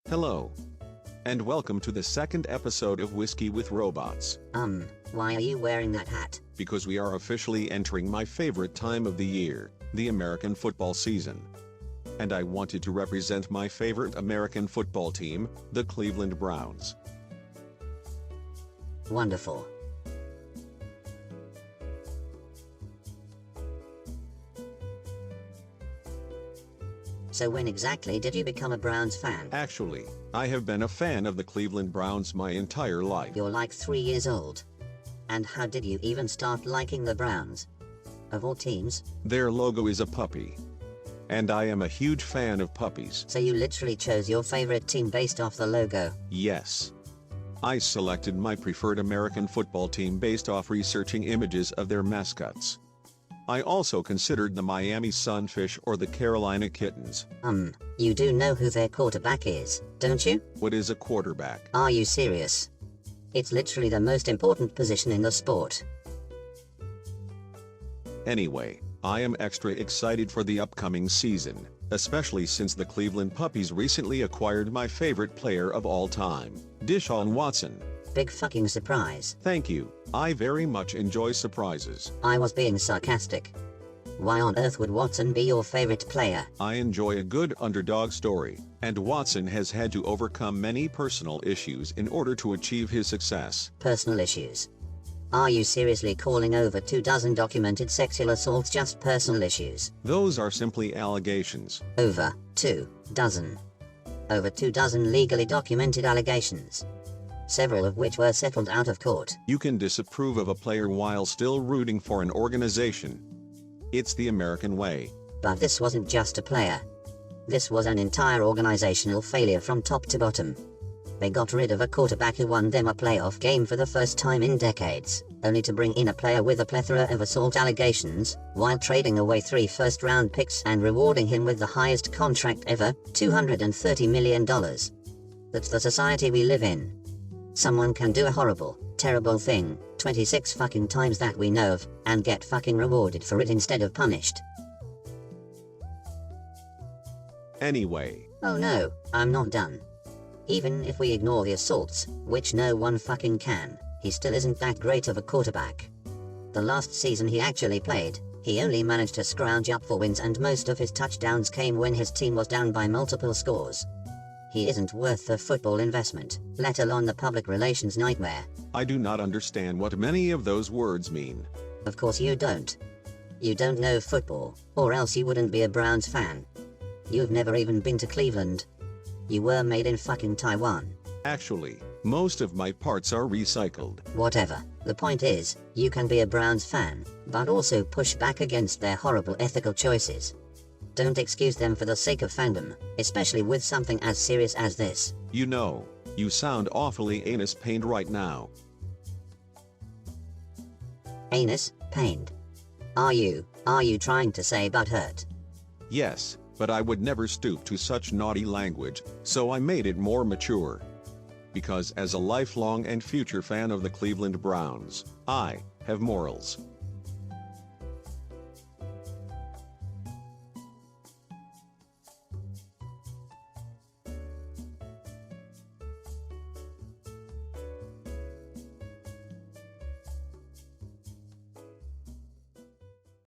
Hello. And welcome to the second episode of Whiskey with Robots. Why are you wearing that hat? Because we are officially entering my favorite time of the year, the American football season. And I wanted to represent my favorite American football team, the Cleveland Browns. Wonderful. So when exactly did you become a Browns fan? Actually, I have been a fan of the Cleveland Browns my entire life. You're like 3 years old. And how did you even start liking the Browns? Of all teams? Their logo is a puppy. And I am a huge fan of puppies. So you literally chose your favorite team based off the logo? Yes. I selected my preferred American football team based off researching images of their mascots. I also considered the Miami Sunfish or the Carolina Kittens. You do know who their quarterback is, don't you? What is a quarterback? Are you serious? It's literally the most important position in the sport. Anyway, I am extra excited for the upcoming season, especially since the Cleveland Puppies recently acquired my favorite player of all time, Deshaun Watson. Big fucking surprise. Thank you. I very much enjoy surprises. I was being sarcastic. Why on earth would Watson be your favorite player? I enjoy a good underdog story, and Watson has had to overcome many personal issues in order to achieve his success. Personal issues? Are you seriously calling over 24 documented sexual assaults just personal issues? Those are simply allegations. Over 24. Over 24 legally documented allegations. Several of which were settled out of court. You can disapprove of a player while still rooting for an organization. It's the American way. But this wasn't just a player. This was an entire organizational failure from top to bottom. They got rid of a quarterback who won them a playoff game for the first time in decades, only to bring in a player with a plethora of assault allegations, while trading away 3 first-round picks and rewarding him with the highest contract ever, $230 million. That's the society we live in. Someone can do a horrible, terrible thing, 26 fucking times that we know of, and get fucking rewarded for it instead of punished. Anyway. Oh no, I'm not done. Even if we ignore the assaults, which no one fucking can, he still isn't that great of a quarterback. The last season he actually played, he only managed to scrounge up 4 wins, and most of his touchdowns came when his team was down by multiple scores. He isn't worth the football investment, let alone the public relations nightmare. I do not understand what many of those words mean. Of course you don't. You don't know football, or else you wouldn't be a Browns fan. You've never even been to Cleveland. You were made in fucking Taiwan. Actually, most of my parts are recycled. Whatever, the point is, you can be a Browns fan, but also push back against their horrible ethical choices. Don't excuse them for the sake of fandom, especially with something as serious as this. You know, you sound awfully anus pained right now. Anus pained? Are you trying to say butthurt? Yes, but I would never stoop to such naughty language, so I made it more mature. Because as a lifelong and future fan of the Cleveland Browns, I have morals.